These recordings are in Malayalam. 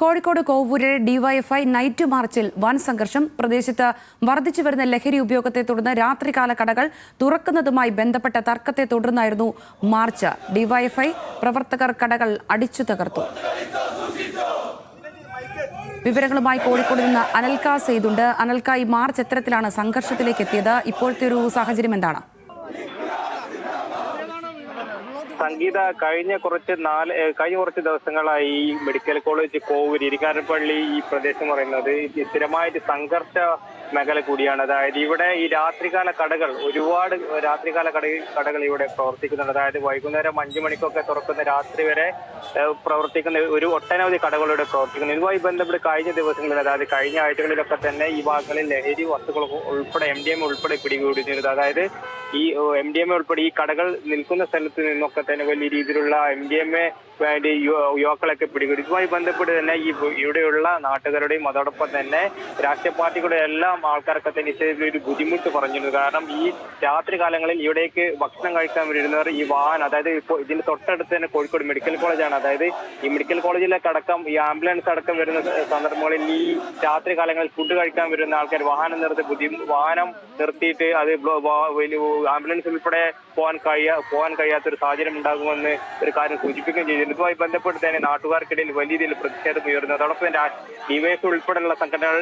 കോഴിക്കോട് കോവൂരിലെ ഡിവൈഎഫ്ഐ നൈറ്റ് മാർച്ചിൽ വൻ സംഘർഷം. പ്രദേശത്ത് വർദ്ധിച്ചു വരുന്ന ലഹരി ഉപയോഗത്തെ തുടർന്ന് രാത്രികാല കടകൾ തുറക്കുന്നതുമായി ബന്ധപ്പെട്ട തർക്കത്തെ തുടർന്നായിരുന്നു മാർച്ച്. ഡിവൈഎഫ്ഐ പ്രവർത്തകർ കടകൾ അടിച്ചു തകർത്തു. വിവരങ്ങളുമായി കോഴിക്കോട് നിന്ന് അനൽക സെയ്തുണ്ട്. അനൽക, ഈ മാർച്ച് എത്തരത്തിലാണ് സംഘർഷത്തിലേക്ക് എത്തിയത്? ഇപ്പോഴത്തെ ഒരു സാഹചര്യം എന്താണ്? സംഗീത, കഴിഞ്ഞ കുറച്ച് ദിവസങ്ങളായി ഈ മെഡിക്കൽ കോളേജ് കോവൂര് ഇരിക്കാരപ്പള്ളി ഈ പ്രദേശം പറയുന്നത് സ്ഥിരമായിട്ട് സംഘർഷ മേഖല കൂടിയാണ്. അതായത് ഇവിടെ ഈ രാത്രികാല കടകൾ, ഒരുപാട് രാത്രികാല കടകൾ ഇവിടെ പ്രവർത്തിക്കുന്നുണ്ട്. അതായത് വൈകുന്നേരം 5 മണിക്കൊക്കെ തുറക്കുന്ന രാത്രി വരെ പ്രവർത്തിക്കുന്ന ഒട്ടനവധി കടകളിവിടെ പ്രവർത്തിക്കുന്നു. ഇതുമായി ബന്ധപ്പെട്ട് കഴിഞ്ഞ ദിവസങ്ങളിൽ, അതായത് കഴിഞ്ഞ ആഴ്ചകളിലൊക്കെ തന്നെ ഈ ഭാഗങ്ങളിൽ ലഹരി വസ്തുക്കൾ ഉൾപ്പെടെ MDMA ഉൾപ്പെടെ പിടികൂടിയിരുന്നത്. അതായത് ഈ MDMA ഉൾപ്പെടെ ഈ കടകൾ നിൽക്കുന്ന സ്ഥലത്ത് നിന്നൊക്കെ തന്നെ വലിയ രീതിയിലുള്ള MDMA യുവാക്കളൊക്കെ പിടികൂടി. ഇതുമായി ബന്ധപ്പെട്ട് തന്നെ ഇവിടെയുള്ള നാട്ടുകാരുടെയും അതോടൊപ്പം തന്നെ രാഷ്ട്രീയ പാർട്ടികളുടെ എല്ലാം ആൾക്കാരൊക്കെ തന്നെ ഇത്തരത്തിലൊരു ബുദ്ധിമുട്ട് പറഞ്ഞിരുന്നു. കാരണം ഈ രാത്രി കാലങ്ങളിൽ ഇവിടേക്ക് ഭക്ഷണം കഴിക്കാൻ വരുന്നവർ ഈ വാഹനം, അതായത് ഇപ്പോൾ ഇതിന്റെ തൊട്ടടുത്ത് തന്നെ കോഴിക്കോട് മെഡിക്കൽ കോളേജാണ്. അതായത് ഈ മെഡിക്കൽ കോളേജിലേക്ക് അടക്കം ഈ ആംബുലൻസ് അടക്കം വരുന്ന സന്ദർഭങ്ങളിൽ ഈ രാത്രി കാലങ്ങളിൽ ഫുഡ് കഴിക്കാൻ വരുന്ന ആൾക്കാർ വാഹനം നിർത്തിയിട്ട് അത് ആംബുലൻസ് ഉൾപ്പെടെ പോകാൻ കഴിയാത്തൊരു സാഹചര്യം ഉണ്ടാകുമെന്ന് ഒരു കാര്യം സൂചിപ്പിക്കുകയും ചെയ്തിരുന്നു. ഇതുമായി ബന്ധപ്പെട്ട് തന്നെ നാട്ടുകാർക്കിടയിൽ വലിയ രീതിയിൽ പ്രതിഷേധം ഉയർന്നു. അതോടൊപ്പം തന്നെ ഡിവൈഎഫ് ഉൾപ്പെടെയുള്ള സംഘടനകൾ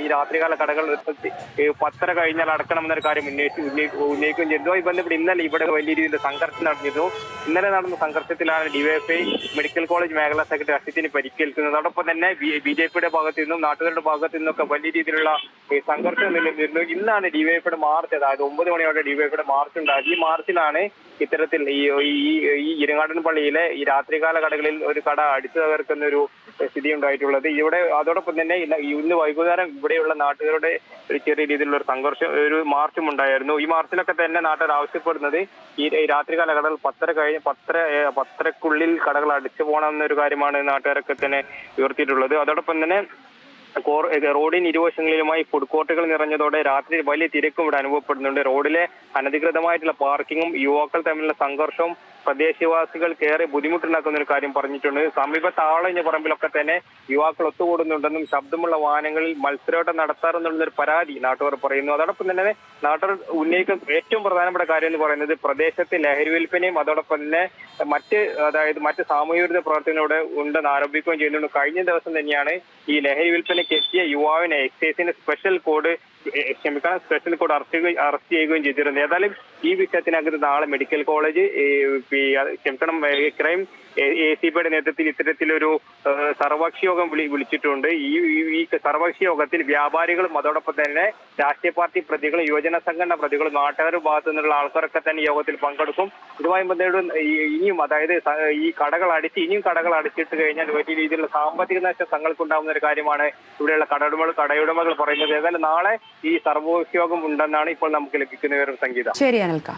ഈ രാത്രികാല കടകൾ 10:30 കഴിഞ്ഞാൽ അടക്കണമെന്നൊരു കാര്യം ഉന്നയിക്കുകയും ചെയ്തു. ഇതുമായി ബന്ധപ്പെട്ട് ഇന്നലെ ഇവിടെ വലിയ രീതിയിൽ സംഘർഷം നടന്നിരുന്നു. ഇന്നലെ നടന്ന സംഘർഷത്തിലാണ് ഡിവൈഎഫ്ഐ മെഡിക്കൽ കോളേജ് മേഖലാ സെക്രട്ടറി അസിത്തിന് പരിക്കേൽക്കുന്നത്. അതോടൊപ്പം തന്നെ BJPയുടെ ഭാഗത്തു നിന്നും നാട്ടുകാരുടെ ഭാഗത്തു നിന്നൊക്കെ വലിയ രീതിയിലുള്ള സംഘർഷം നിലനിന്നിരുന്നു. ഇന്നാണ് ഡിവൈഎഫ്ഐയുടെ മാർച്ച്, അതായത് 9 മണിയോടെ ഡിവൈഎഫ്ഐയുടെ മാർച്ച് ഉണ്ടായി. ഈ മാർച്ചിലാണ് ഇത്തരത്തിൽ ഈ ഇരങ്ങാടൻ പള്ളിയിലെ ഈ രാത്രികാല കടകളിൽ ഒരു കട അടിച്ചു തകർക്കുന്ന ഒരു സ്ഥിതി ഉണ്ടായിട്ടുള്ളത്. ഇവിടെ അതോടൊപ്പം തന്നെ ഇന്ന് വൈകുന്നേരം ഇവിടെയുള്ള നാട്ടുകാരുടെ ഒരു ചെറിയ രീതിയിലുള്ള ഒരു മാർച്ചും ഉണ്ടായിരുന്നു. ഈ മാർച്ചിലൊക്കെ തന്നെ നാട്ടുകാർ ആവശ്യപ്പെടുന്നത് ഈ രാത്രികാല കടകൾ 10:30ക്കുള്ളിൽ കടകൾ അടിച്ചു പോകണമെന്നൊരു കാര്യമാണ് നാട്ടുകാരൊക്കെ തന്നെ ഉയർത്തിയിട്ടുള്ളത്. അതോടൊപ്പം തന്നെ റോഡിന് ഇരുവശങ്ങളിലുമായി ഫുഡ് കോർട്ടുകൾ നിറഞ്ഞതോടെ രാത്രി വലിയ തിരക്കും ഇവിടെ അനുഭവപ്പെടുന്നുണ്ട്. റോഡിലെ അനധികൃതമായിട്ടുള്ള പാർക്കിങ്ങും യുവാക്കൾ തമ്മിലുള്ള സംഘർഷവും പ്രദേശവാസികൾക്ക് ഏറെ ബുദ്ധിമുട്ടുണ്ടാക്കുന്ന ഒരു കാര്യം പറഞ്ഞിട്ടുണ്ട്. സമീപത്ത് ആളഞ്ഞ പറമ്പിലൊക്കെ തന്നെ യുവാക്കൾ ഒത്തുകൂടുന്നുണ്ടെന്നും ശബ്ദമുള്ള വാഹനങ്ങളിൽ മത്സരോട്ടം നടത്താറെന്നുള്ളൊരു പരാതി നാട്ടുകാർ പറയുന്നു. അതോടൊപ്പം തന്നെ നാട്ടുകാർ ഉന്നയിക്കുന്ന ഏറ്റവും പ്രധാനപ്പെട്ട കാര്യം എന്ന് പറയുന്നത് പ്രദേശത്ത് ലഹരി വിൽപ്പനയും അതോടൊപ്പം തന്നെ മറ്റ് സാമൂഹ്യ വിരുദ്ധ പ്രവർത്തനങ്ങളോട് ഉണ്ടെന്ന് ആരോപിക്കുകയും ചെയ്യുന്നുണ്ട്. കഴിഞ്ഞ ദിവസം തന്നെയാണ് ഈ ലഹരി വിൽപ്പനയ്ക്ക് എത്തിയ യുവാവിനെ എക്സൈസിന്റെ സ്പെഷ്യൽ കോഡ് അറസ്റ്റ് ചെയ്യുകയും ചെയ്തിരുന്നു. ഏതായാലും ഈ വിഷയത്തിനകത്ത് നാളെ മെഡിക്കൽ കോളേജ് ക്രൈം ACPയുടെ നേതൃത്വത്തിൽ ഇത്തരത്തിലൊരു സർവകക്ഷി യോഗം വിളിച്ചിട്ടുണ്ട്. ഈ സർവകക്ഷി യോഗത്തിൽ വ്യാപാരികളും അതോടൊപ്പം തന്നെ രാഷ്ട്രീയ പാർട്ടി പ്രതികളും യുവജന സംഘടന പ്രതികളും നാട്ടുകാരുടെ ഭാഗത്തു നിന്നുള്ള ആൾക്കാരൊക്കെ തന്നെ യോഗത്തിൽ പങ്കെടുക്കും. ഇതുമായി ബന്ധപ്പെട്ട് ഇനിയും, അതായത് ഈ കടകൾ അടിച്ചിട്ട് കഴിഞ്ഞാൽ വലിയ രീതിയിലുള്ള സാമ്പത്തിക നഷ്ടം തങ്ങൾക്കുണ്ടാകുന്ന ഒരു കാര്യമാണ് ഇവിടെയുള്ള കടയുടമകൾ പറയുന്നത്. ഏതായാലും നാളെ ഈ സർവകക്ഷി യോഗം ഉണ്ടെന്നാണ് ഇപ്പോൾ നമുക്ക് ലഭിക്കുന്ന ഒരു സംഗീതം. ശരി അനൽക.